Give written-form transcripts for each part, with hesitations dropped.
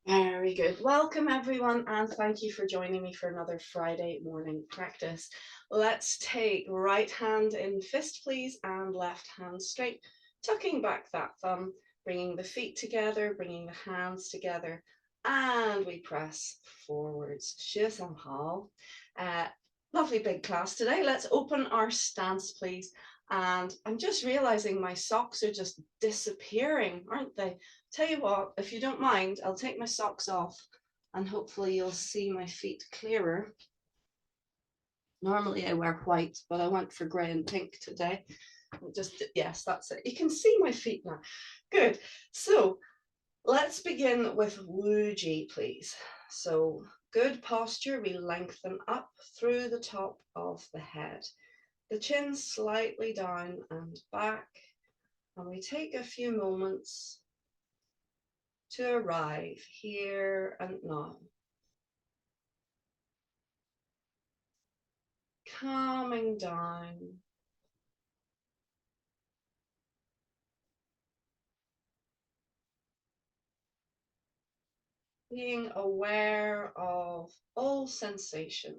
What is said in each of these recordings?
Very good. Welcome everyone, and thank you for joining me for another Friday morning practice. Let's take right hand in fist, please, and left hand straight, tucking back that thumb, bringing the feet together, bringing the hands together, and we press forwards. Lovely big class today. Let's open our stance, please. And I'm just realizing my socks are just disappearing, aren't they? Tell you what, if you don't mind, I'll take my socks off and hopefully you'll see my feet clearer. Normally I wear white, but I went for grey and pink today. Yes, that's it. You can see my feet now. Good. So let's begin with Wuji, please. So good posture, we lengthen up through the top of the head. The chin slightly down and back, and we take a few moments to arrive here and now. Calming down. Being aware of all sensation.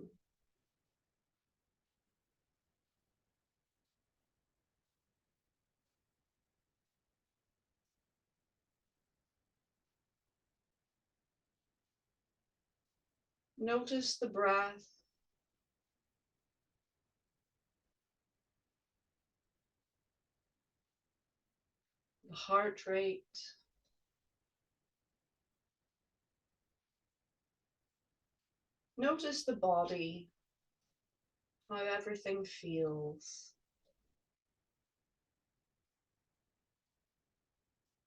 Notice the breath. The heart rate. Notice the body, how everything feels.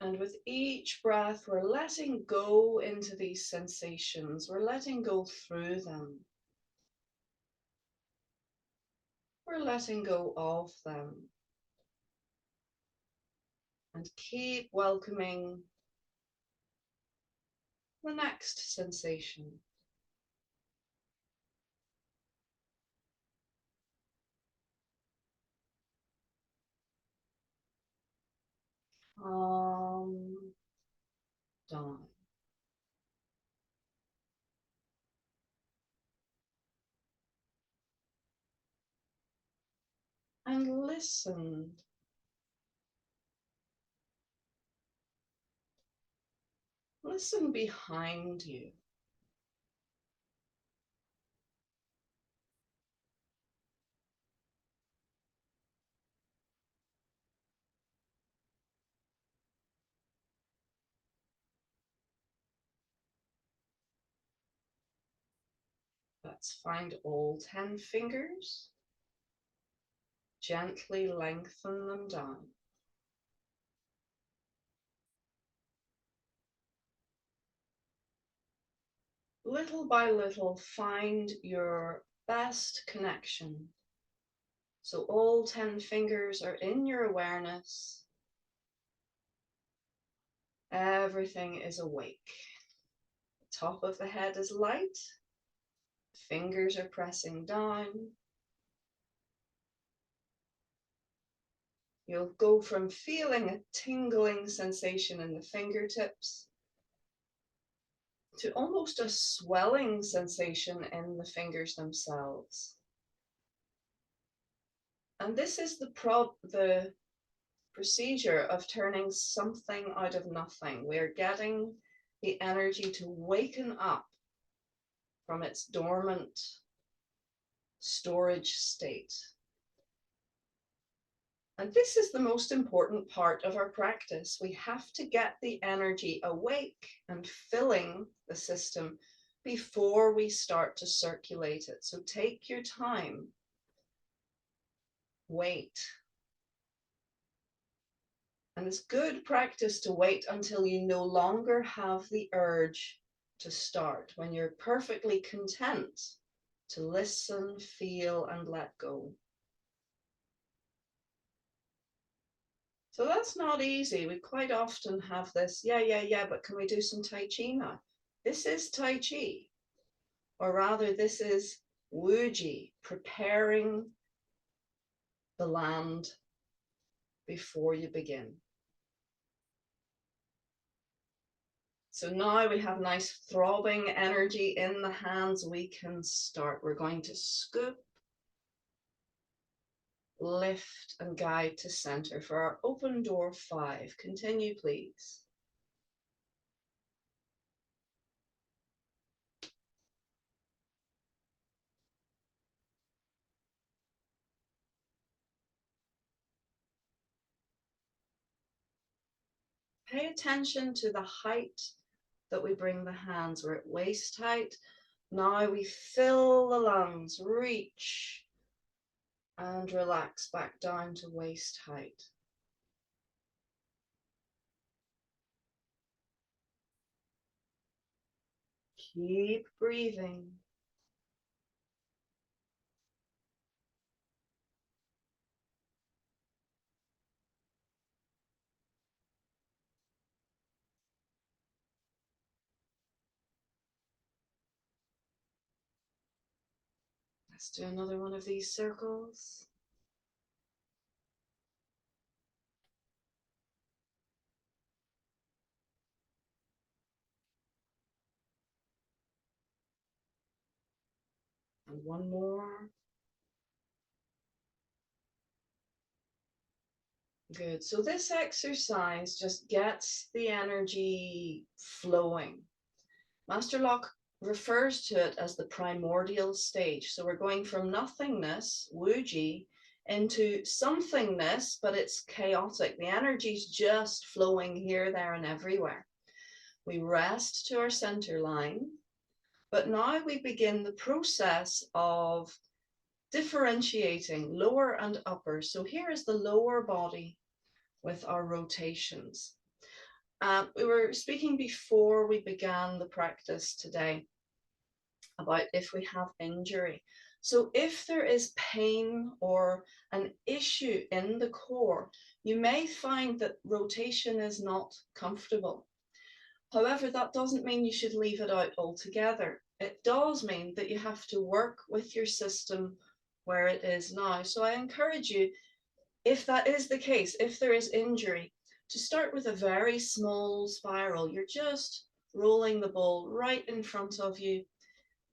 And with each breath, we're letting go into these sensations. We're letting go through them. We're letting go of them. And keep welcoming the next sensation. Calm down. And listen. Listen behind you. Let's find all 10 fingers. Gently lengthen them down. Little by little, find your best connection. So all 10 fingers are in your awareness. Everything is awake. The top of the head is light. Fingers are pressing down. You'll go from feeling a tingling sensation in the fingertips to almost a swelling sensation in the fingers themselves. And this is the procedure of turning something out of nothing. We're getting the energy to waken up from its dormant storage state. And this is the most important part of our practice. We have to get the energy awake and filling the system before we start to circulate it. So take your time. Wait. And it's good practice to wait until you no longer have the urge to start, when you're perfectly content to listen, feel, and let go. So that's not easy. We quite often have this, yeah, but can we do some Tai Chi now? This is Tai Chi, or rather this is Wuji, preparing the land before you begin. So now we have nice throbbing energy in the hands. We can start. We're going to scoop, lift, and guide to center for our open door 5. Continue, please. Pay attention to the height that we bring the hands. We're at waist height. Now we fill the lungs, reach and relax back down to waist height. Keep breathing. Let's do another one of these circles. And one more. Good. So this exercise just gets the energy flowing. Master Locke refers to it as the primordial stage. So we're going from nothingness, Wuji, into somethingness, but it's chaotic. The energy's just flowing here, there, and everywhere. We rest to our center line, but now we begin the process of differentiating lower and upper. So here is the lower body with our rotations. We were speaking before we began the practice today about if we have injury. So if there is pain or an issue in the core, you may find that rotation is not comfortable. However, that doesn't mean you should leave it out altogether. It does mean that you have to work with your system where it is now. So I encourage you, if that is the case, if there is injury, to start with a very small spiral. You're just rolling the ball right in front of you,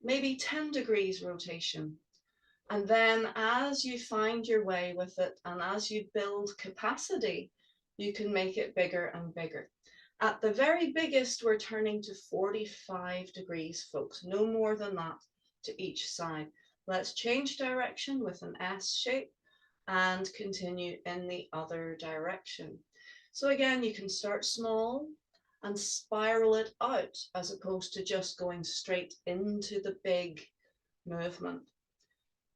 maybe 10 degrees rotation. And then as you find your way with it and as you build capacity, you can make it bigger and bigger. At the very biggest, we're turning to 45 degrees, folks, no more than that to each side. Let's change direction with an S shape and continue in the other direction. So again, you can start small and spiral it out as opposed to just going straight into the big movement.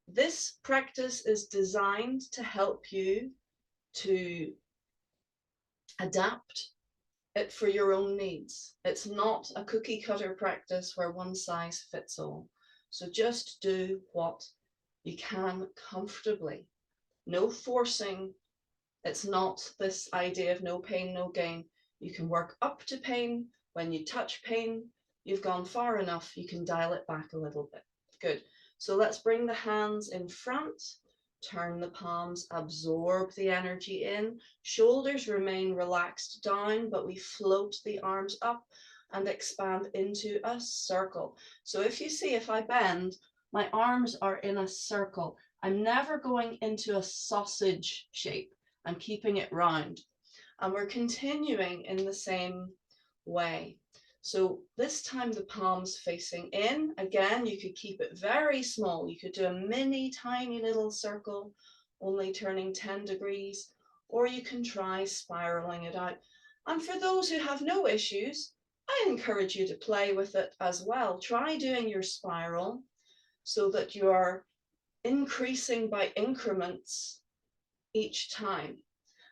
This practice is designed to help you to adapt it for your own needs. It's not a cookie cutter practice where one size fits all. So just do what you can comfortably. No forcing. It's not this idea of no pain, no gain. You can work up to pain. When you touch pain, you've gone far enough. You can dial it back a little bit. Good. So let's bring the hands in front. Turn the palms, absorb the energy in. Shoulders remain relaxed down, but we float the arms up and expand into a circle. So if you see, if I bend, my arms are in a circle. I'm never going into a sausage shape. I'm keeping it round. And we're continuing in the same way. So this time the palms facing in. Again, you could keep it very small. You could do a mini tiny little circle, only turning 10 degrees, or you can try spiraling it out. And for those who have no issues, I encourage you to play with it as well. Try doing your spiral so that you are increasing by increments each time.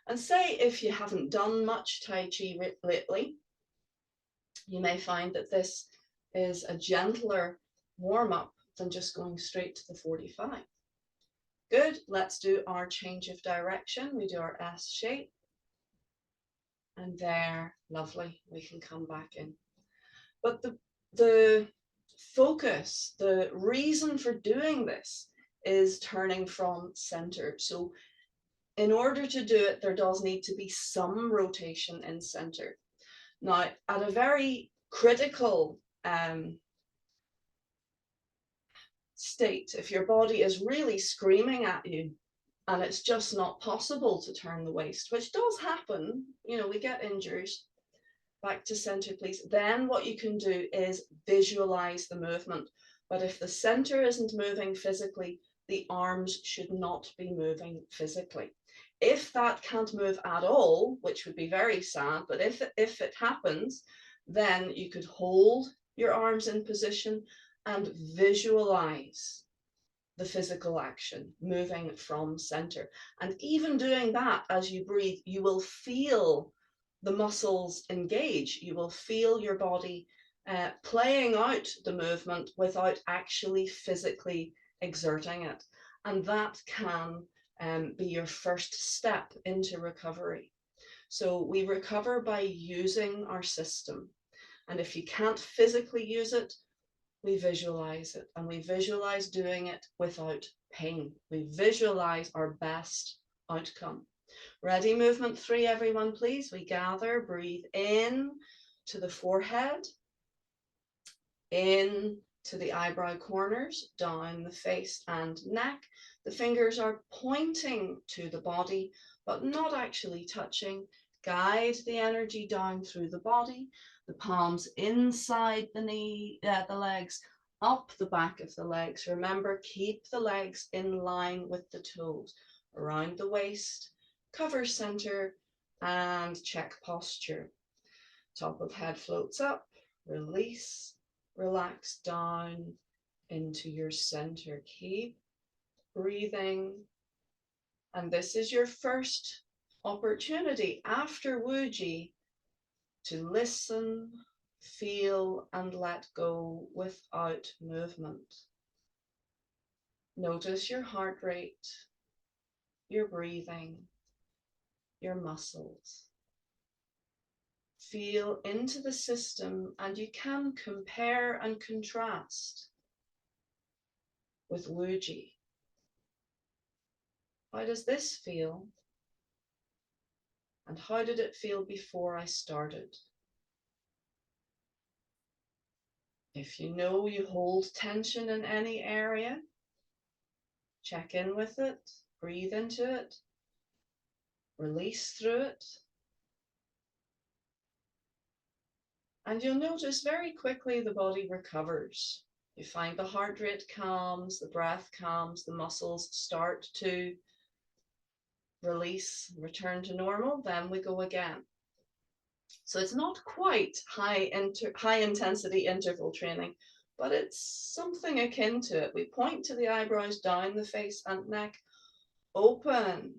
And say if you haven't done much Tai Chi lately, you may find that this is a gentler warm-up than just going straight to the 45. Good, let's do our change of direction. We do our S shape. And there, lovely, we can come back in. But the focus, the reason for doing this is turning from center. So in order to do it, there does need to be some rotation in center. Now, at a very critical state, if your body is really screaming at you and it's just not possible to turn the waist, which does happen, you know, we get injuries. Back to center, please. Then what you can do is visualize the movement. But if the center isn't moving physically, the arms should not be moving physically. If that can't move at all, which would be very sad, but if it happens, then you could hold your arms in position and visualize the physical action moving from center. And even doing that as you breathe, you will feel the muscles engage. You will feel your body playing out the movement without actually physically exerting it. And that can be your first step into recovery. So we recover by using our system. And if you can't physically use it, we visualize it, and we visualize doing it without pain. We visualize our best outcome. Ready, movement 3, everyone, please. We gather, breathe in to the forehead, in to the eyebrow corners, down the face and neck. The fingers are pointing to the body, but not actually touching. Guide the energy down through the body, the palms inside the legs, up the back of the legs. Remember, keep the legs in line with the toes, around the waist, cover center, and check posture. Top of head floats up, release, relax down into your center. Keep breathing. And this is your first opportunity after Wuji to listen, feel, and let go without movement. Notice your heart rate, your breathing, your muscles. Feel into the system, and you can compare and contrast with Wuji. How does this feel? And how did it feel before I started? If you know you hold tension in any area, check in with it, breathe into it, release through it. And you'll notice very quickly the body recovers. You find the heart rate calms, the breath calms, the muscles start to release, return to normal, then we go again. So it's not quite high intensity interval training, but it's something akin to it. We point to the eyebrows, down the face and neck, open,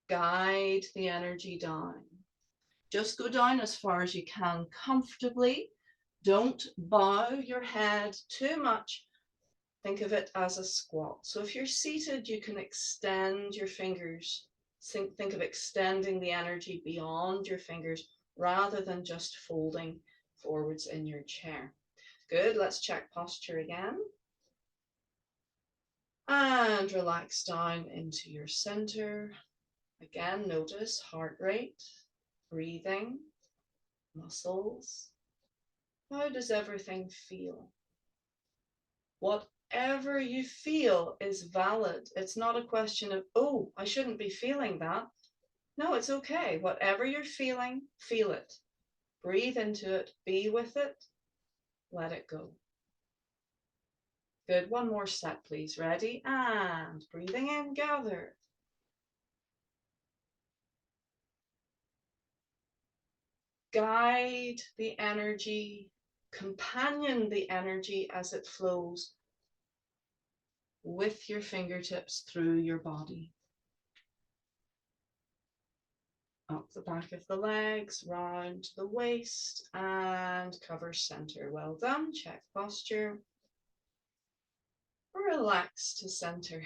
guide the energy down. Just go down as far as you can comfortably. Don't bow your head too much. Think of it as a squat. So if you're seated, you can extend your fingers. Think of extending the energy beyond your fingers rather than just folding forwards in your chair. Good, let's check posture again. And relax down into your center. Again, notice heart rate, breathing, muscles. How does everything feel? Whatever you feel is valid. It's not a question of, oh, I shouldn't be feeling that. No, it's okay. Whatever you're feeling, feel it. Breathe into it, be with it, let it go. Good, one more set, please. Ready? And breathing in, gather. Guide the energy, companion the energy as it flows with your fingertips through your body. Up the back of the legs, round the waist, and cover center. Well done. Check posture. Relax to center.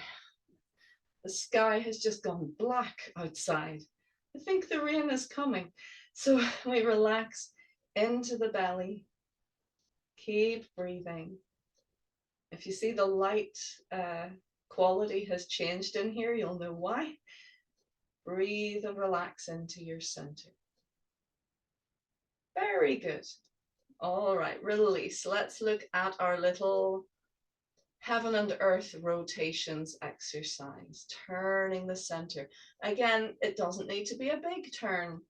The sky has just gone black outside. I think the rain is coming. So we relax into the belly. Keep breathing. If you see the light quality has changed in here, you'll know why. Breathe and relax into your center. Very good. All right, release. Let's look at our little heaven and earth rotations exercise, turning the center. Again, it doesn't need to be a big turn,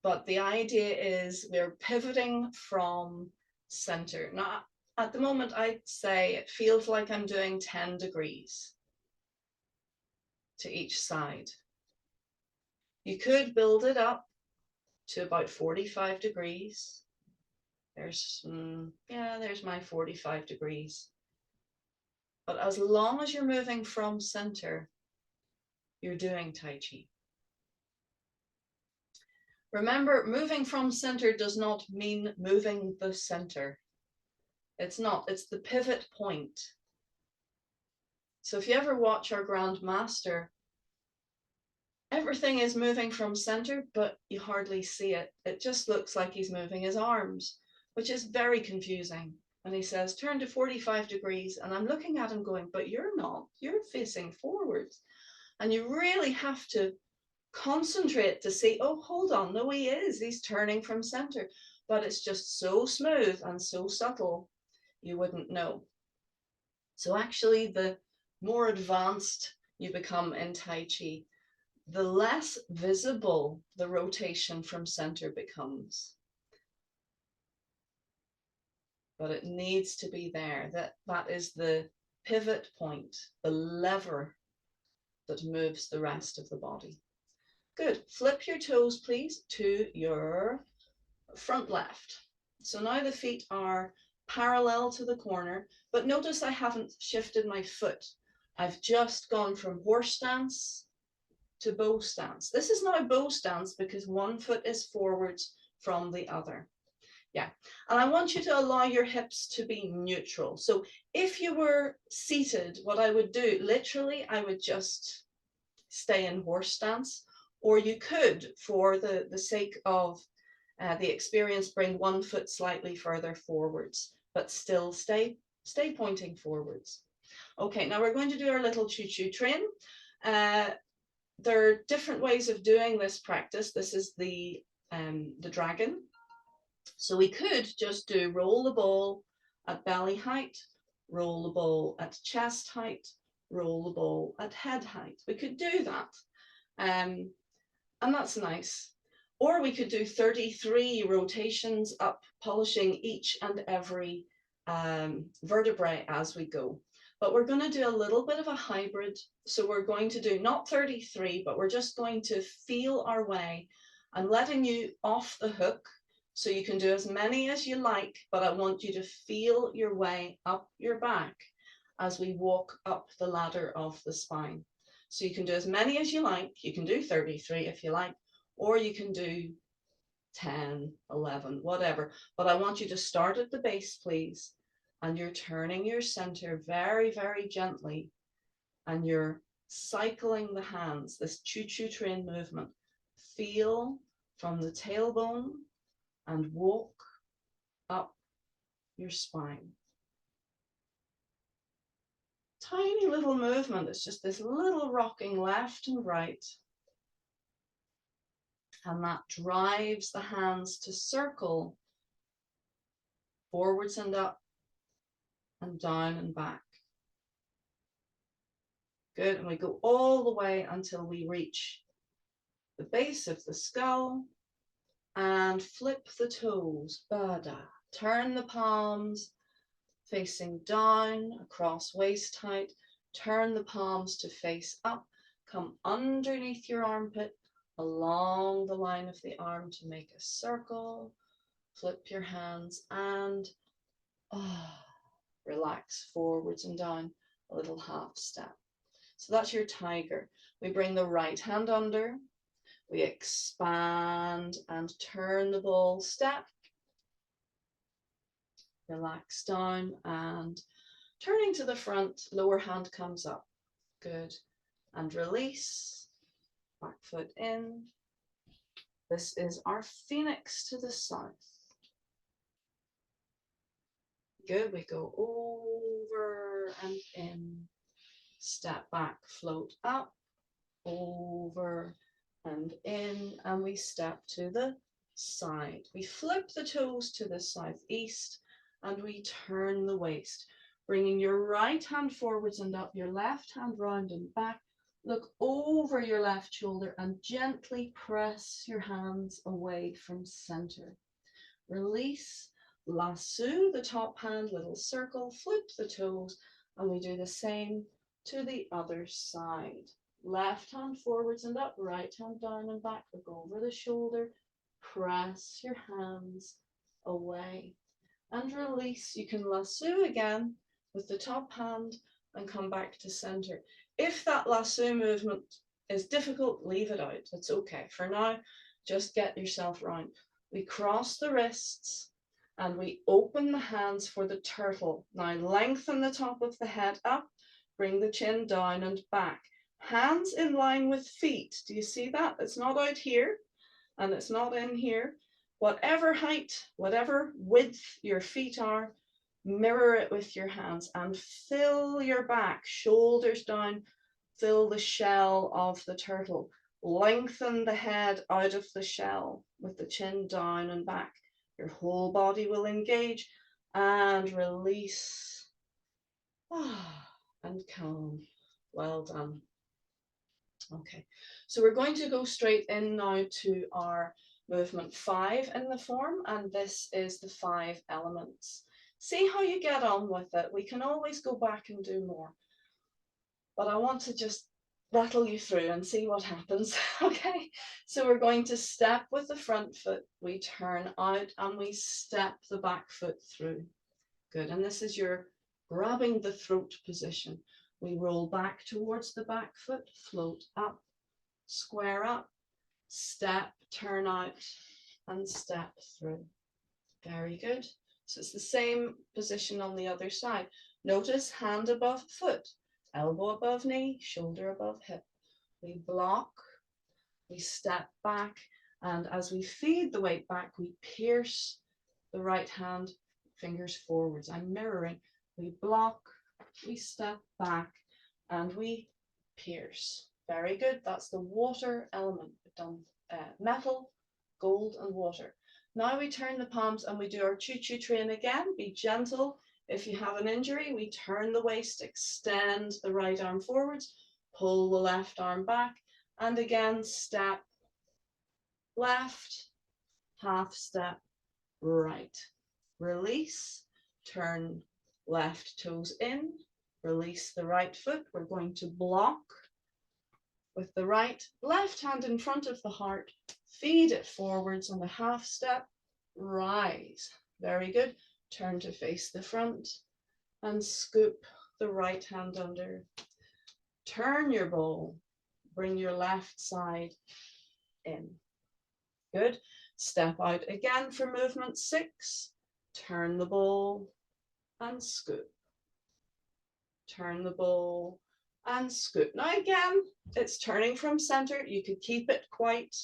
but the idea is we're pivoting from center. Now, at the moment, I'd say it feels like I'm doing 10 degrees to each side. You could build it up to about 45 degrees. There's my 45 degrees. But as long as you're moving from center, you're doing Tai Chi. Remember, moving from center does not mean moving the center. It's not, it's the pivot point. So if you ever watch our Grand Master, everything is moving from center, but you hardly see it. It just looks like he's moving his arms, which is very confusing. And he says, turn to 45 degrees. And I'm looking at him going, but you're not, you're facing forwards. And you really have to concentrate to see, oh, hold on, no, he's turning from center. But it's just so smooth and so subtle, you wouldn't know. So actually, the more advanced you become in Tai Chi, the less visible the rotation from center becomes. But it needs to be there. That is the pivot point, the lever that moves the rest of the body. Good. Flip your toes, please, to your front left. So now the feet are parallel to the corner, but notice I haven't shifted my foot. I've just gone from horse stance to bow stance. This is now bow stance because one foot is forwards from the other. Yeah, and I want you to allow your hips to be neutral. So if you were seated, what I would do, literally, I would just stay in horse stance, or you could, for the sake of the experience, bring one foot slightly further forwards, but still stay pointing forwards. Okay, now we're going to do our little choo-choo train. There are different ways of doing this practice. This is the dragon. So we could just do roll the ball at belly height, roll the ball at chest height, roll the ball at head height. We could do that. And that's nice. Or we could do 33 rotations up, polishing each and every vertebrae as we go. But we're going to do a little bit of a hybrid. So we're going to do not 33, but we're just going to feel our way and letting you off the hook. So you can do as many as you like, but I want you to feel your way up your back as we walk up the ladder of the spine. So you can do as many as you like. You can do 33 if you like, or you can do 10, 11, whatever. But I want you to start at the base, please. And you're turning your center very, very gently. And you're cycling the hands, this choo-choo train movement. Feel from the tailbone and walk up your spine. Tiny little movement. It's just this little rocking left and right. And that drives the hands to circle forwards and up and down and back. Good. And we go all the way until we reach the base of the skull and flip the toes. Bada. Turn the palms facing down across waist height. Turn the palms to face up. Come underneath your armpit along the line of the arm to make a circle. Flip your hands and relax forwards and down, a little half step. So that's your tiger. We bring the right hand under. We expand and turn the ball step. Relax down and turning to the front, lower hand comes up. Good. And release. Back foot in. This is our phoenix to the south. Good. We go over and in. Step back, float up, over and in. And we step to the side. We flip the toes to the southeast and we turn the waist, bringing your right hand forwards and up, your left hand round and back. Look over your left shoulder and gently press your hands away from center. Release, lasso the top hand, little circle, flip the toes, and we do the same to the other side. Left hand forwards and up, right hand down and back. Look over the shoulder, press your hands away and release. You can lasso again with the top hand and come back to center. If that lasso movement is difficult, leave it out. It's okay. For now, just get yourself round. We cross the wrists and we open the hands for the turtle. Now lengthen the top of the head up, bring the chin down and back. Hands in line with feet. Do you see that? It's not out here and it's not in here. Whatever height, whatever width your feet are, mirror it with your hands and fill your back, shoulders down, fill the shell of the turtle. Lengthen the head out of the shell with the chin down and back. Your whole body will engage and release. And calm. Well done. Okay, so we're going to go straight in now to our movement 5 in the form, and this is the 5 elements. See how you get on with it. We can always go back and do more, but I want to just rattle you through and see what happens. Okay, so we're going to step with the front foot, we turn out and we step the back foot through. Good, and this is your grabbing the throat position. We roll back towards the back foot, float up, square up, step, turn out, and step through. Very good. So it's the same position on the other side. Notice hand above foot, elbow above knee, shoulder above hip. We block, we step back, and as we feed the weight back, we pierce the right hand, fingers forwards. I'm mirroring. We block, we step back, and we pierce. Very good. That's the water element. We've done metal, gold, and water. Now we turn the palms and we do our choo-choo train again. Be gentle. If you have an injury, we turn the waist, extend the right arm forwards, pull the left arm back, and again, step left, half step right. Release, turn left toes in, release the right foot. We're going to block with the right, left hand in front of the heart, feed it forwards on the half step, rise. Very good. Turn to face the front and scoop the right hand under. Turn your bowl, bring your left side in. Good. Step out again for movement 6. Turn the bowl and scoop. Turn the bowl and scoop. Now again, it's turning from center. You could keep it quite,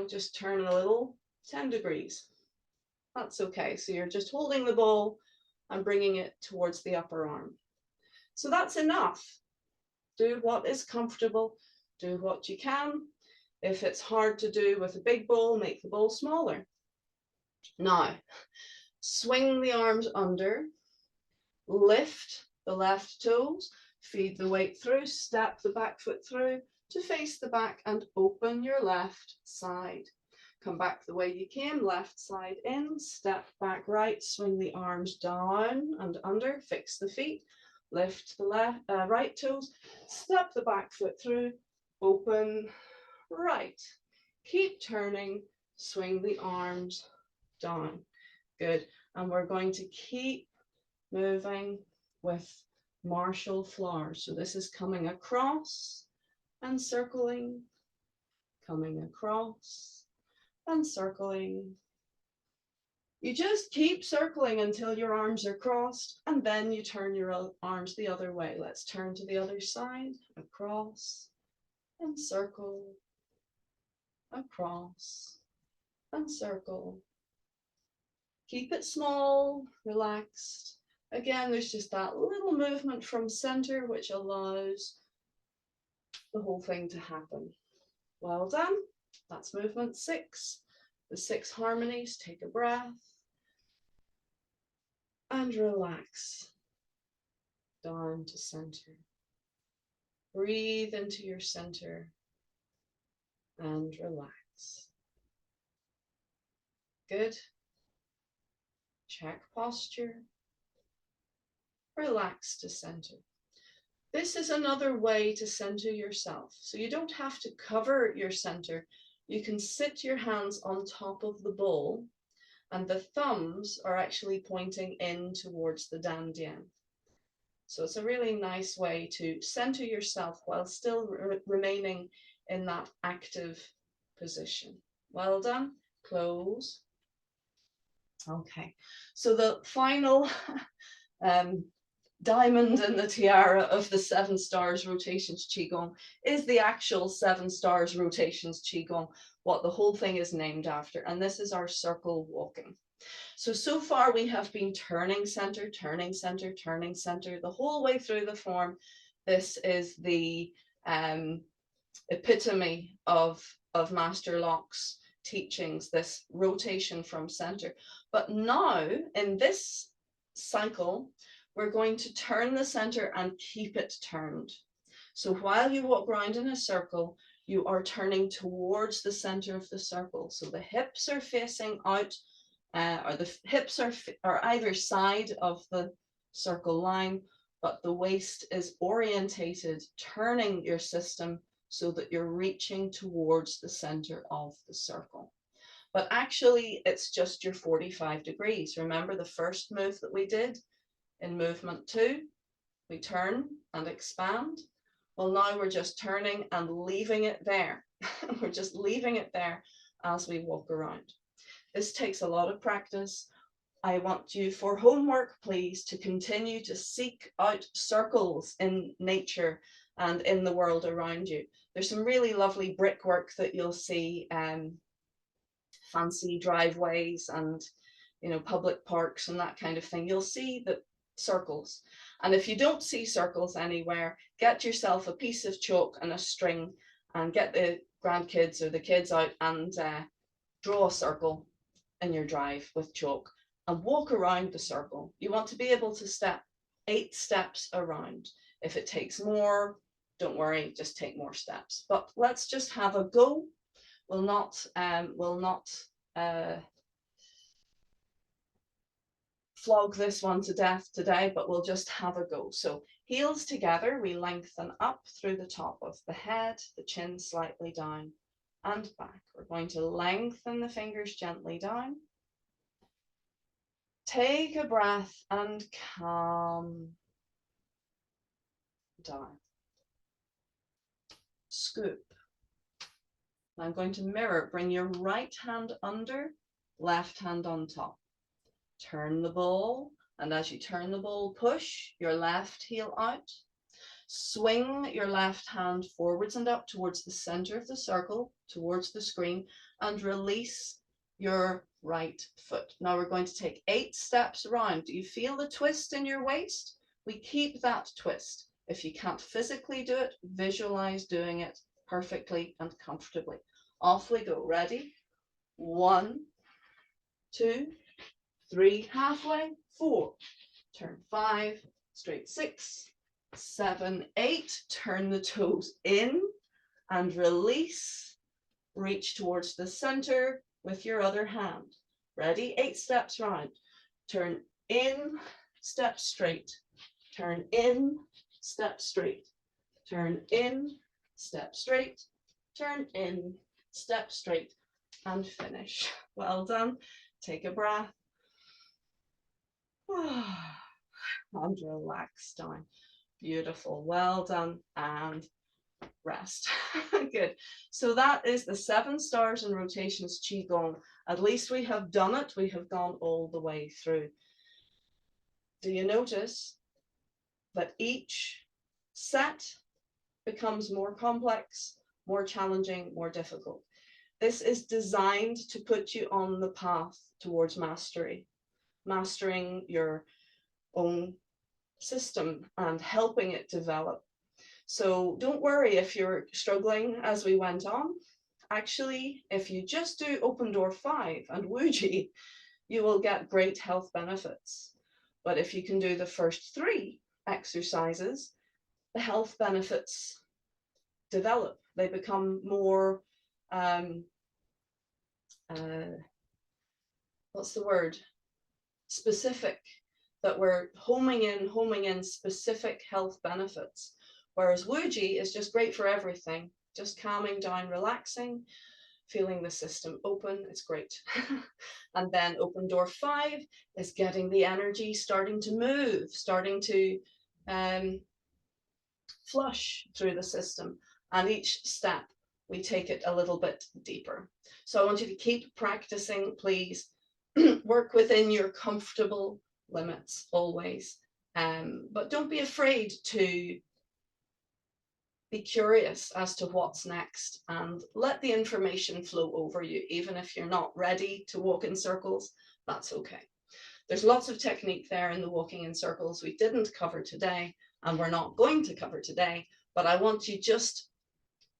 just turn a little 10 degrees. That's okay. So you're just holding the bowl and bringing it towards the upper arm. So that's enough. Do what is comfortable. Do what you can. If it's hard to do with a big bowl, make the bowl smaller. Now, swing the arms under, lift the left toes, feed the weight through, step the back foot through to face the back and open your left side. Come back the way you came, left side in, step back right, swing the arms down and under, fix the feet, lift the right toes, step the back foot through, open right. Keep turning, swing the arms down. Good. And we're going to keep moving with martial flowers. So this is coming across and circling, coming across and circling. You just keep circling until your arms are crossed, and then you turn your arms the other way. Let's turn to the other side, across and circle, across and circle. Keep it small, relaxed. Again, there's just that little movement from center which allows the whole thing to happen. Well done. That's movement 6. the 6 harmonies. Take a breath and relax down to center. Breathe into your center and relax. Good. Check posture. Relax to center. This is another way to center yourself. So you don't have to cover your center. You can sit your hands on top of the bowl and the thumbs are actually pointing in towards the dantian. So it's a really nice way to center yourself while still remaining in that active position. Well done. Close. Okay, so the final diamond in the tiara of the 7 stars rotations Qigong is the actual 7 stars rotations Qigong, what the whole thing is named after. And this is our circle walking. So far we have been turning center, turning center, turning center the whole way through the form. This is the epitome of Master Locke's teachings, this rotation from center. But now in this cycle, we're going to turn the center and keep it turned. So while you walk around in a circle, you are turning towards the center of the circle. So the hips are facing out, or the hips are either side of the circle line, but the waist is orientated, turning your system so that you're reaching towards the center of the circle. But actually, it's just your 45 degrees. Remember the first move that we did in movement 2? We turn and expand. Well, now we're just turning and leaving it there. We're just leaving it there as we walk around. This takes a lot of practice. I want you, for homework, please, to continue to seek out circles in nature and in the world around you. There's some really lovely brickwork that you'll see, fancy driveways and, you know, public parks and that kind of thing. You'll see the circles. And if you don't see circles anywhere, get yourself a piece of chalk and a string and get the grandkids or the kids out and draw a circle in your drive with chalk and walk around the circle. You want to be able to step 8 steps around. If it takes more, don't worry, just take more steps. But let's just have a go. We'll not flog this one to death today, but we'll just have a go. So heels together, we lengthen up through the top of the head, the chin slightly down and back. We're going to lengthen the fingers gently down. Take a breath and calm down. Scoop. I'm going to mirror. Bring your right hand under, left hand on top. Turn the ball, and as you turn the ball, push your left heel out. Swing your left hand forwards and up towards the center of the circle, towards the screen, and release your right foot. Now we're going to take 8 steps around. Do you feel the twist in your waist? We keep that twist. If you can't physically do it, visualize doing it perfectly and comfortably. Off we go. Ready? 1, 2, 3, halfway, 4, turn 5, straight 6, 7, 8, turn the toes in and release, reach towards the center with your other hand. Ready? 8 steps round. Turn in, step straight, turn in, step straight, turn in, step straight, turn in, step straight, and finish. Well done. Take a breath. And relax down. Beautiful. Well done. And rest. Good. So that is the 7 stars and rotations Qigong. At least we have done it. We have gone all the way through. Do you notice that each set becomes more complex, more challenging, more difficult? This is designed to put you on the path towards mastery, mastering your own system and helping it develop. So don't worry if you're struggling as we went on. actually, if you just do open door 5 and Wuji, you will get great health benefits. But if you can do the first 3 exercises, the health benefits develop. They become more, what's the word? Specific, that we're homing in specific health benefits. Whereas Wuji is just great for everything, just calming down, relaxing, feeling the system open. It's great. And then open door 5 is getting the energy starting to move, starting to flush through the system. And each step, we take it a little bit deeper. So I want you to keep practicing, please. Work within your comfortable limits always. But don't be afraid to be curious as to what's next and let the information flow over you. Even if you're not ready to walk in circles, that's okay. There's lots of technique there in the walking in circles we didn't cover today, and we're not going to cover today, but I want you just,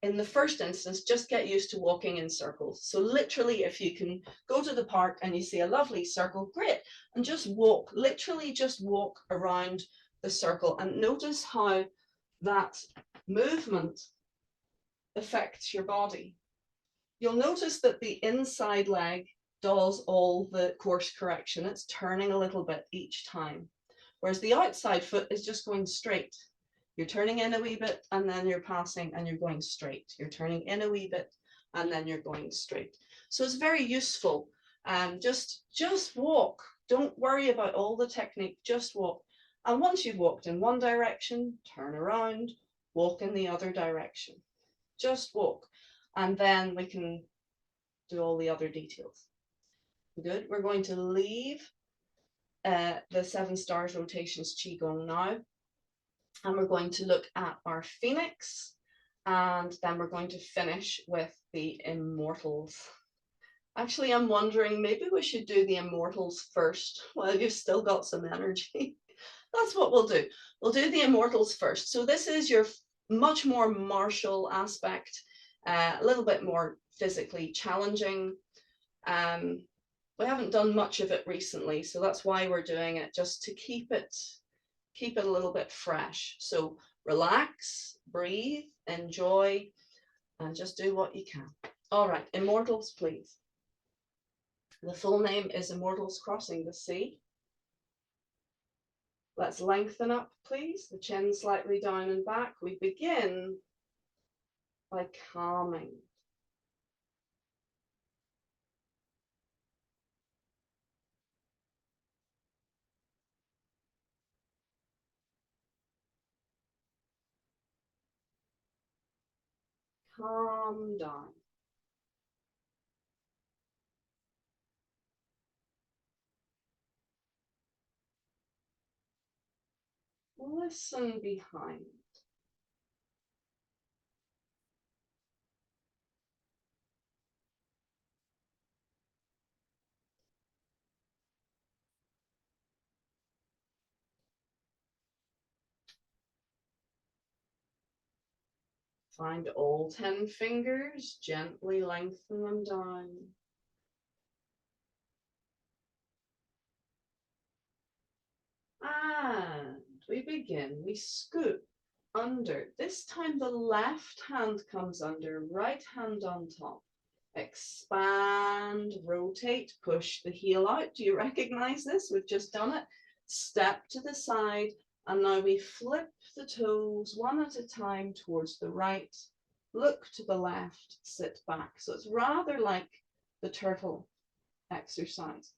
in the first instance, just get used to walking in circles. So literally, if you can go to the park and you see a lovely circle, great, and just walk, literally just walk around the circle and notice how that movement affects your body. You'll notice that the inside leg does all the course correction. It's turning a little bit each time, whereas the outside foot is just going straight. You're turning in a wee bit and then you're passing and you're going straight. You're turning in a wee bit and then you're going straight. So it's very useful. Just walk. Don't worry about all the technique, just walk. And once you've walked in one direction, turn around, walk in the other direction. Just walk. And then we can do all the other details. Good. We're going to leave the 7 stars rotations Qigong now. And we're going to look at our Phoenix. And then we're going to finish with the Immortals. Actually, I'm wondering, maybe we should do the Immortals first while you've still got some energy. That's what we'll do. We'll do the Immortals first. So this is your much more martial aspect, a little bit more physically challenging. We haven't done much of it recently, so that's why we're doing it, just to keep it a little bit fresh. So relax, breathe, enjoy, and just do what you can. All right, Immortals, please. The full name is Immortals Crossing the Sea. Let's lengthen up, please. The chin slightly down and back. We begin by calming. Calm down. Listen behind. Find all 10 fingers, gently lengthen them down. And we begin, we scoop under. This time the left hand comes under, right hand on top. Expand, rotate, push the heel out. Do you recognize this? We've just done it. Step to the side, and now we flip the toes one at a time towards the right. Look to the left, sit back. So it's rather like the turtle exercise.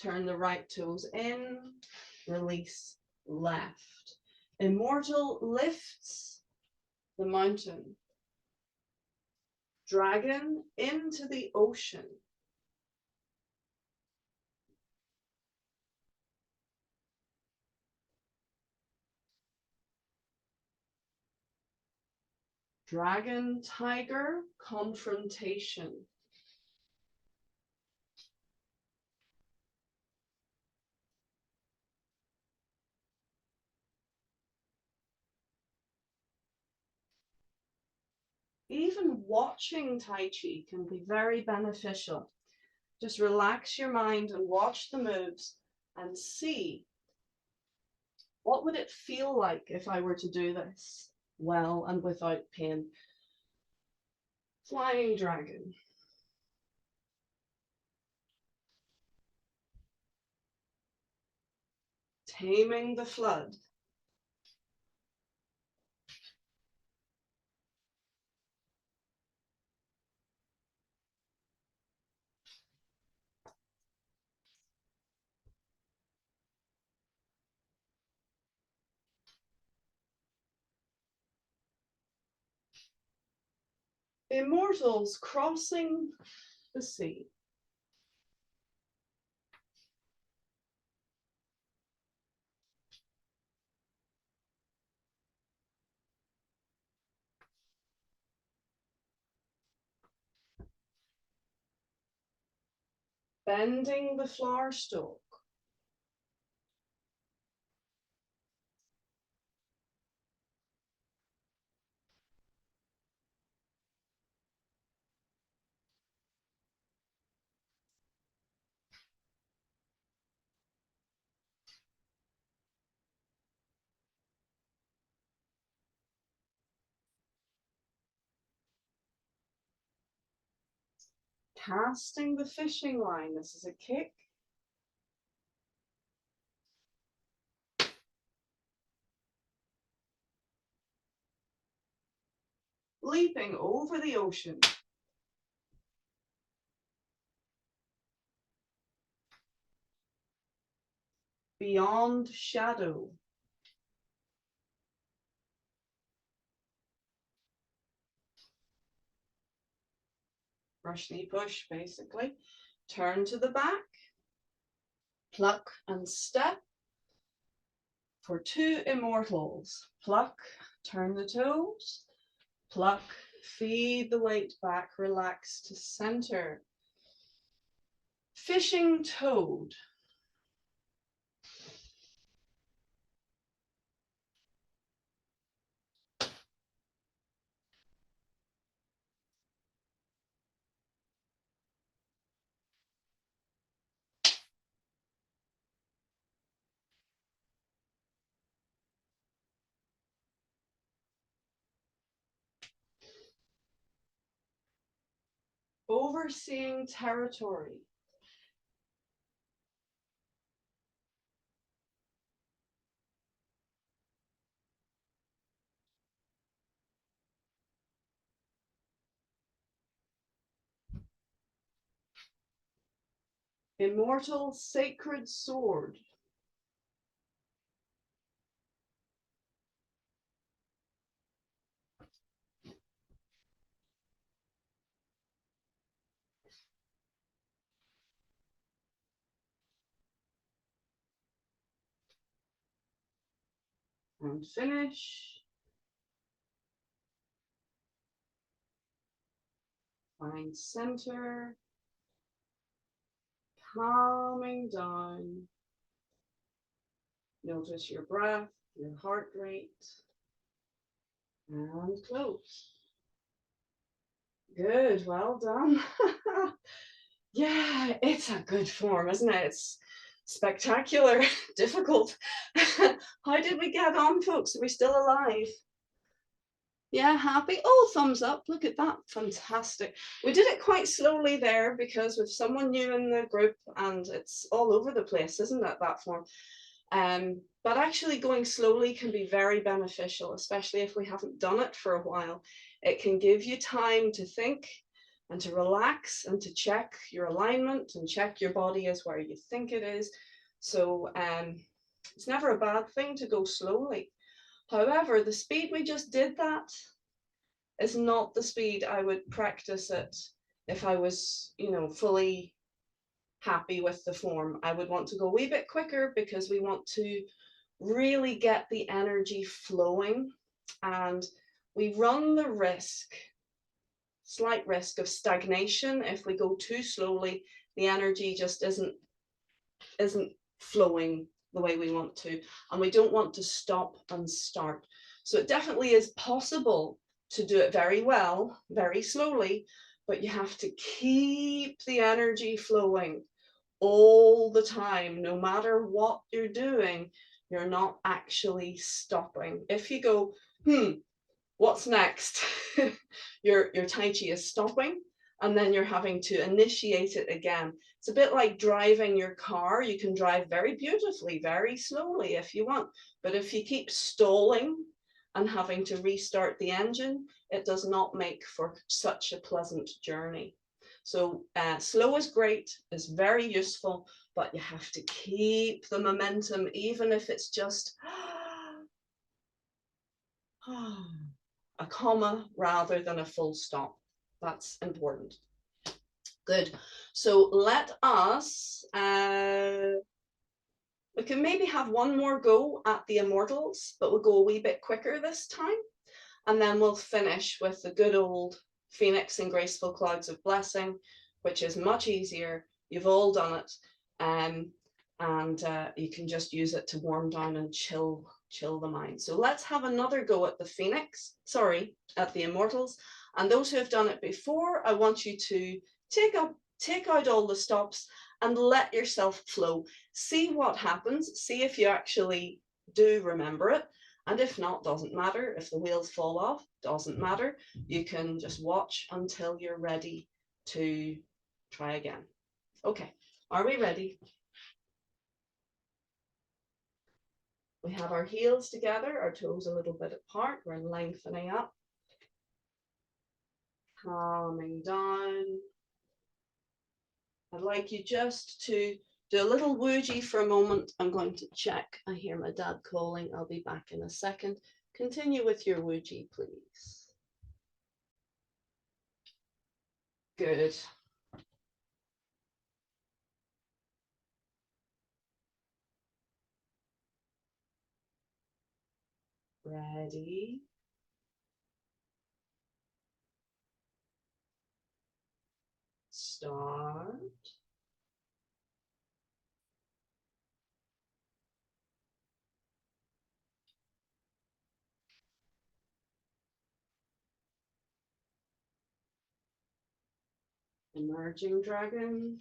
Turn the right toes in, release left. Immortal lifts the mountain. Dragon into the ocean. Dragon, tiger, confrontation. even watching Tai Chi can be very beneficial. Just relax your mind and watch the moves and see, what would it feel like if I were to do this well and without pain? Flying dragon. Taming the flood. Immortals Crossing the Sea. Bending the flower stalk. Casting the fishing line. This is a kick. Leaping over the ocean. Beyond shadow. Brush knee push, basically. Turn to the back. Pluck and step. For 2 immortals. Pluck, turn the toes. Pluck, feed the weight back, relax to center. Fishing toad. Overseeing territory. Immortal sacred sword. And finish. Find center. Calming down. Notice your breath, your heart rate. And close. Good, well done. Yeah, it's a good form, isn't it? It's spectacular, difficult. How did we get on, folks? Are we still alive? Yeah, happy? Oh, thumbs up. Look at that. Fantastic. We did it quite slowly there because with someone new in the group and it's all over the place, isn't it, that form? But actually going slowly can be very beneficial, especially if we haven't done it for a while. It can give you time to think and to relax and to check your alignment and check your body is where you think it is. So it's never a bad thing to go slowly. However, the speed we just did that is not the speed I would practice it if I was, fully happy with the form. I would want to go a wee bit quicker because we want to really get the energy flowing, and we run the slight risk of stagnation. If we go too slowly, the energy just isn't flowing the way we want to, and we don't want to stop and start. So it definitely is possible to do it very well, very slowly, but you have to keep the energy flowing all the time. No matter what you're doing, you're not actually stopping. If you go, what's next? your Tai Chi is stopping, and then you're having to initiate it again. It's a bit like driving your car. You can drive very beautifully, very slowly if you want, but if you keep stalling and having to restart the engine, it does not make for such a pleasant journey. So slow is great, it's very useful, but you have to keep the momentum, even if it's just a comma rather than a full stop. That's important. Good. So let us, we can maybe have one more go at the Immortals, but we'll go a wee bit quicker this time. And then we'll finish with the good old Phoenix and Graceful Clouds of Blessing, which is much easier. You've all done it. And you can just use it to warm down and chill the mind. So let's have another go at the Phoenix, at the Immortals. And those who have done it before, I want you to take out all the stops and let yourself flow. See what happens. See if you actually do remember it. And if not, doesn't matter. If the wheels fall off, doesn't matter. You can just watch until you're ready to try again. Okay, are we ready? We have our heels together, our toes a little bit apart. We're lengthening up, calming down. I'd like you just to do a little wuji for a moment. I'm going to check. I hear my dad calling. I'll be back in a second. Continue with your wuji, please. Good. Ready. Start. Emerging dragon.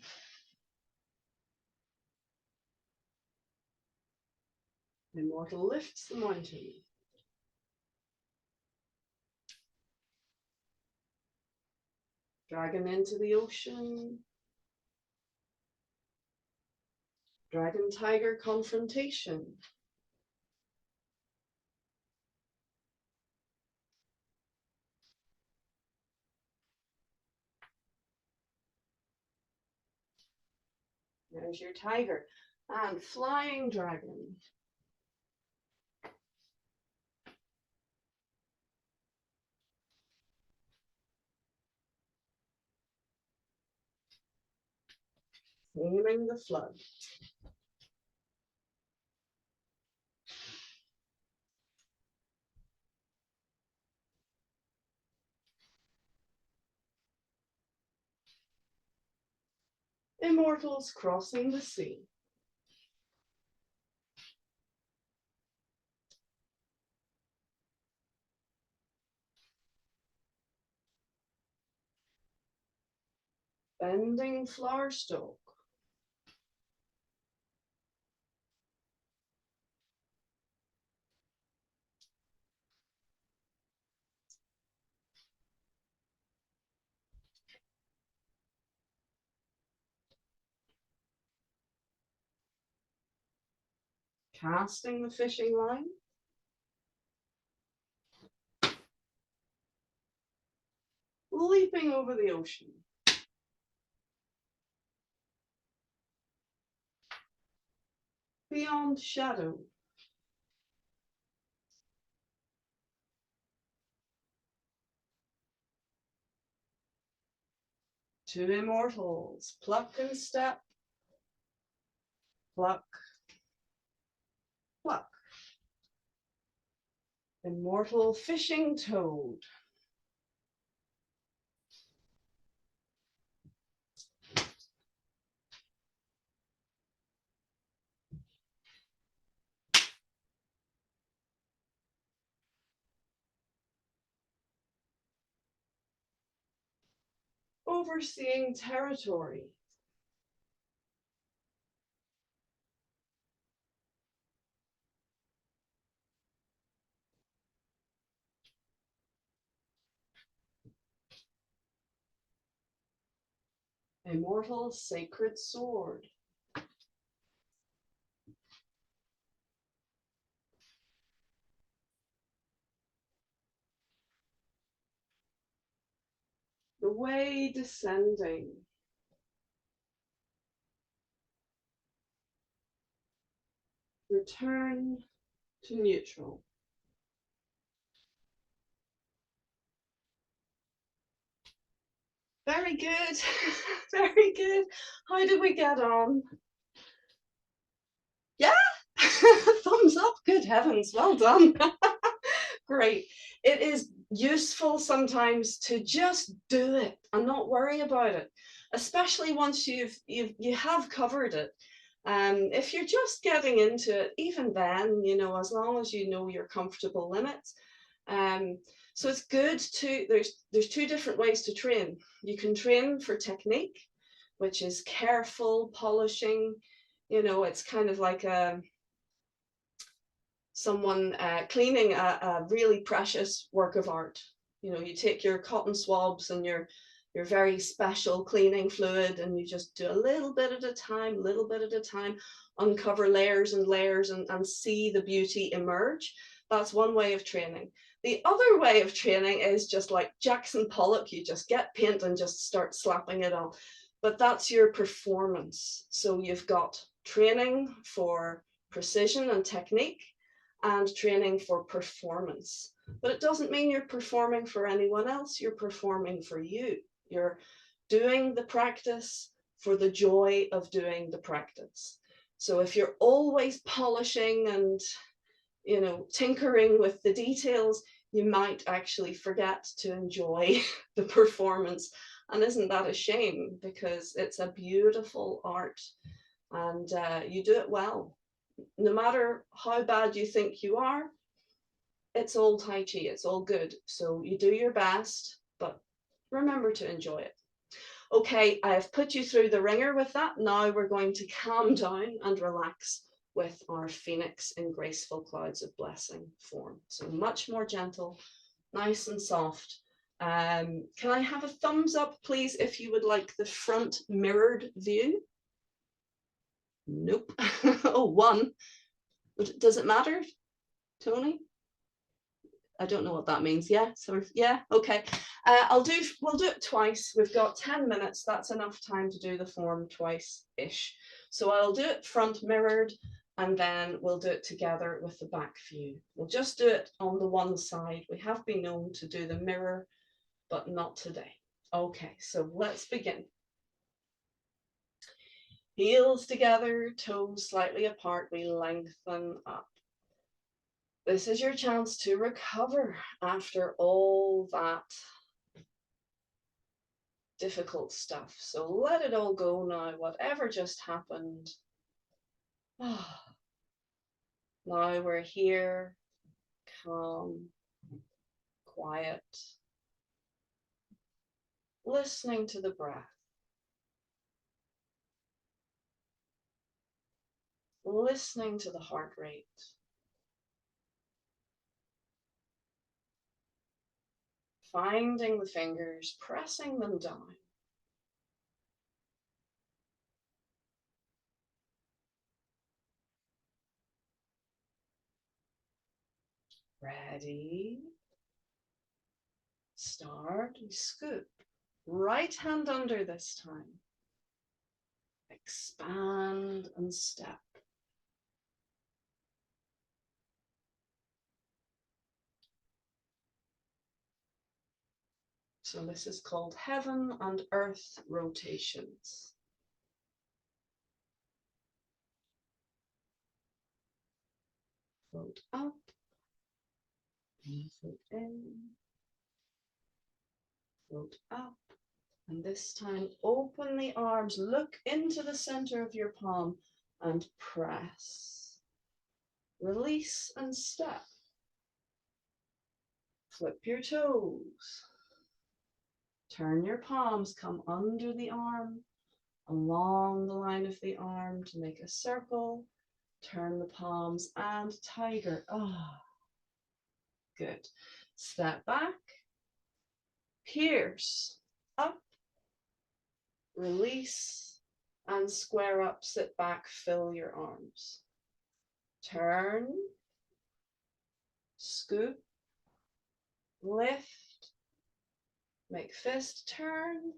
Immortal lifts the mountain. Dragon into the ocean. Dragon tiger confrontation. There's your tiger. And flying dragon. Taming the flood. Immortals Crossing the Sea. Bending flower stalk. Casting the fishing line. Leaping over the ocean. Beyond shadow. To immortals. Pluck and step. Pluck. Pluck. Immortal fishing toad. overseeing territory. Immortal sacred sword. The way descending. Return to neutral. Very good. Very good. How did we get on? Yeah. Thumbs up. Good heavens. Well done. Great. It is useful sometimes to just do it and not worry about it, especially once you have covered it. If you're just getting into it, even then, you know, as long as you know your comfortable limits. So it's good to, there's two different ways to train. You can train for technique, which is careful polishing. You know, it's kind of like someone cleaning a really precious work of art. You know, you take your cotton swabs and your very special cleaning fluid, and you just do a little bit at a time, little bit at a time, uncover layers and layers and see the beauty emerge. That's one way of training. The other way of training is just like Jackson Pollock, you just get paint and just start slapping it on. But that's your performance. So you've got training for precision and technique and training for performance. But it doesn't mean you're performing for anyone else, you're performing for you. You're doing the practice for the joy of doing the practice. So if you're always polishing and, you know, tinkering with the details, you might actually forget to enjoy the performance. And isn't that a shame? Because it's a beautiful art and you do it well. No matter how bad you think you are, it's all Tai Chi, it's all good. So you do your best, but remember to enjoy it. Okay, I've put you through the ringer with that. Now we're going to calm down and relax with our Phoenix in Graceful Clouds of Blessing form. So much more gentle, nice and soft. Can I have a thumbs up, please, if you would like the front mirrored view? Nope. Oh, one. Does it matter, Tony? I don't know what that means. Yeah, sort of. Yeah, okay. We'll do it twice. We've got 10 minutes. That's enough time to do the form twice-ish. So I'll do it front mirrored, and then we'll do it together with the back view. We'll just do it on the one side. We have been known to do the mirror, but not today. Okay, so let's begin. Heels together, toes slightly apart. We lengthen up. This is your chance to recover after all that difficult stuff. So let it all go now, whatever just happened. Now we're here, calm, quiet, listening to the breath, listening to the heart rate. Finding the fingers, pressing them down. Ready? Start, we scoop. Right hand under this time. Expand and step. So this is called heaven and earth rotations. Float up, float in, float up, and this time open the arms, look into the center of your palm and press. Release and step. Flip your toes. Turn your palms, come under the arm, along the line of the arm to make a circle. Turn the palms and tiger. Ah, good. Step back, pierce, up, release, and square up, sit back, fill your arms. Turn, scoop, lift, make fist turn,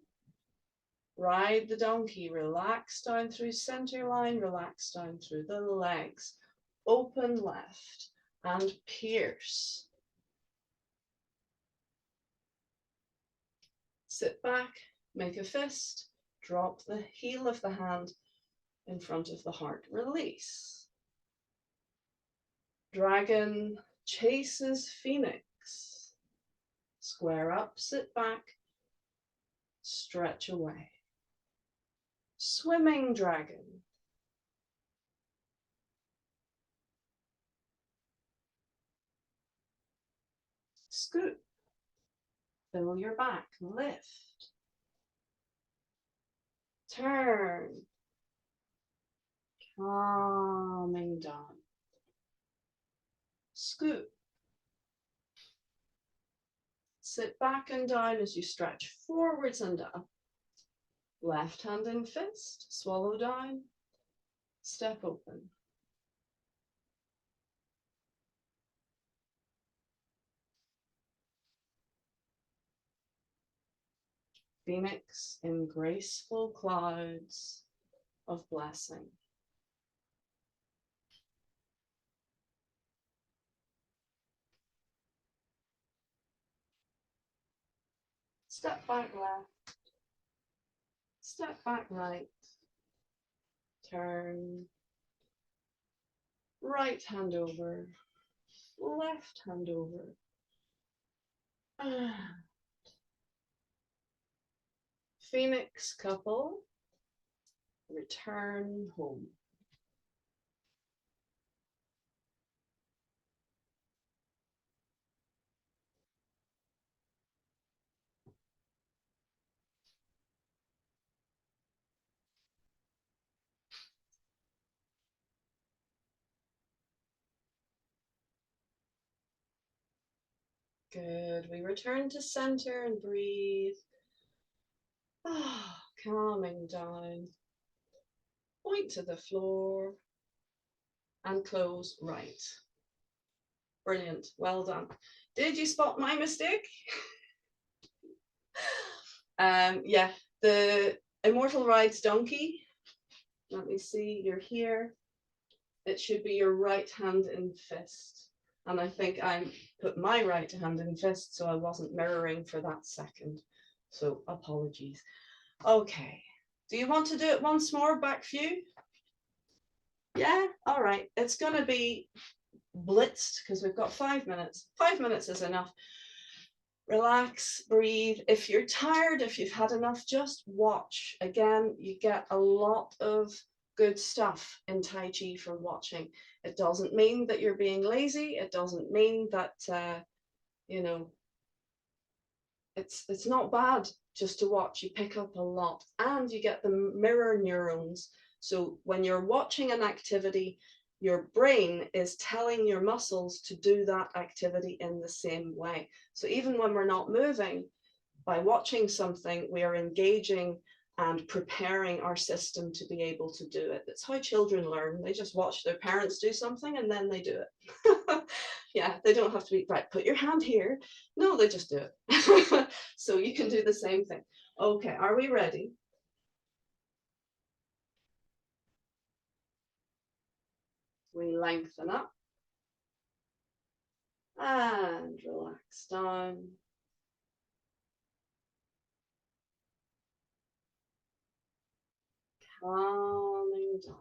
ride the donkey, relax down through center line, relax down through the legs, open left, and pierce. Sit back, make a fist, drop the heel of the hand in front of the heart, release. Dragon chases phoenix. Square up, sit back, stretch away. Swimming dragon. Scoop. Fill your back, lift. Turn. Calming down. Scoop. Sit back and down as you stretch forwards and up. Left hand in fist, swallow down, step open. Phoenix in graceful clouds of blessing. Step back left, step back right, turn, right hand over, left hand over. Phoenix couple, return home. Good, we return to center and breathe. Calming down. Point to the floor and close right. Brilliant, well done. Did you spot my mistake? Yeah, the Immortal rides donkey. Let me see, you're here. It should be your right hand in fist. And I think I put my right hand in fist, so I wasn't mirroring for that second. So apologies. Okay, do you want to do it once more, back view? Yeah, all right. It's going to be blitzed because we've got 5 minutes. 5 minutes is enough. Relax, breathe. If you're tired, if you've had enough, just watch. Again, you get a lot of good stuff in Tai Chi for watching. It doesn't mean that you're being lazy. It doesn't mean that, you know, it's not bad just to watch. You pick up a lot and you get the mirror neurons. So when you're watching an activity, your brain is telling your muscles to do that activity in the same way. So even when we're not moving, by watching something, we are engaging and preparing our system to be able to do it. That's how children learn. They just watch their parents do something and then they do it. Yeah, they don't have to be, right, put your hand here. No, they just do it. So you can do the same thing. Okay, are we ready? We lengthen up and relax down. Calming down.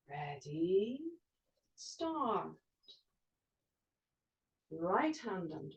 Ready? Start. Right hand under.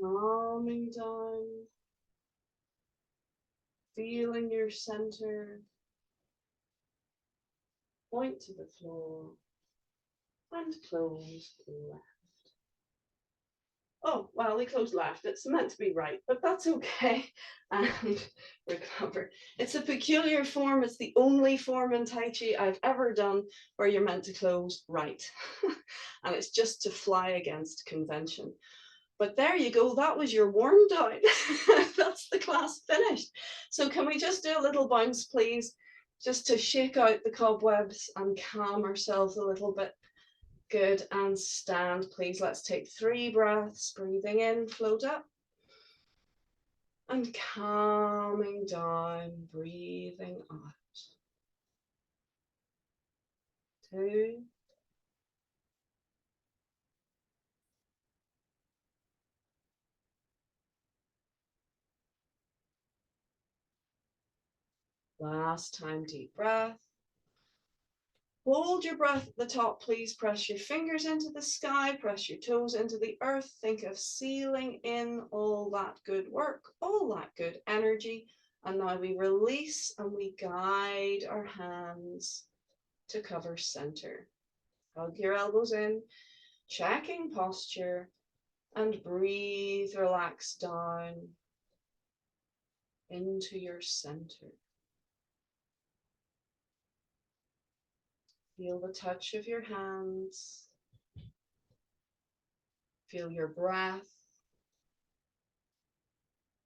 calming down, feeling your center, point to the floor, and close left. Oh, well, we closed left. It's meant to be right, but that's okay. And recover. It's a peculiar form. It's the only form in Tai Chi I've ever done where you're meant to close right. And it's just to fly against convention. But there you go. That was your warm down. That's the class finished. So can we just do a little bounce, please? Just to shake out the cobwebs and calm ourselves a little bit. Good, and stand, please. Let's take 3 breaths. Breathing in, float up. And calming down, breathing out. 2. Last time, deep breath. Hold your breath at the top, please. Press your fingers into the sky, press your toes into the earth. Think of sealing in all that good work, all that good energy. And now we release and we guide our hands to cover center. Hug your elbows in, checking posture, and breathe, relax down into your center. Feel the touch of your hands. Feel your breath.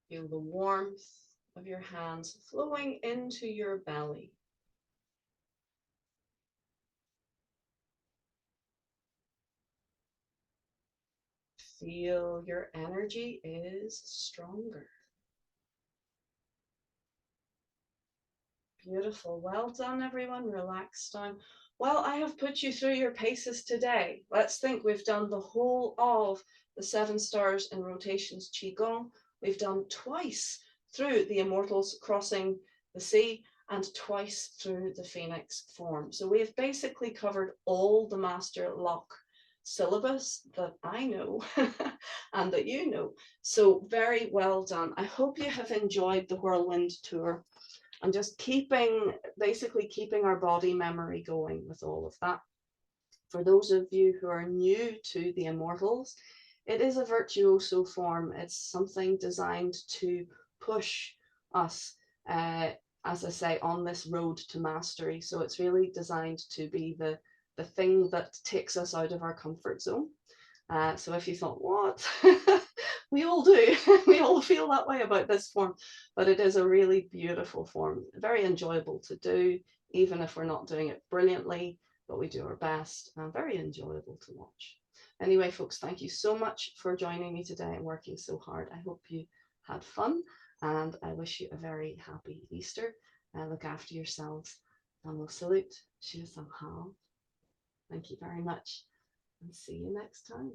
Feel the warmth of your hands flowing into your belly. Feel your energy is stronger. Beautiful. Well done, everyone. Relax down. Well, I have put you through your paces today. Let's think we've done the whole of the 7 stars in rotations Qigong. We've done twice through the Immortals Crossing the Sea and twice through the Phoenix form. So we've basically covered all the Master Lock syllabus that I know and that you know. So very well done. I hope you have enjoyed the Whirlwind Tour. And just basically keeping our body memory going with all of that. For those of you who are new to the Immortals, it is a virtuoso form. It's something designed to push us, as I say, on this road to mastery. So it's really designed to be the thing that takes us out of our comfort zone. So if you thought, what? We all do. We all feel that way about this form, but it is a really beautiful form, very enjoyable to do, even if we're not doing it brilliantly, but we do our best, and very enjoyable to watch. Anyway, folks, thank you so much for joining me today and working so hard. I hope you had fun, and I wish you a very happy Easter. Look after yourselves, and we'll salute. Thank you very much, and see you next time.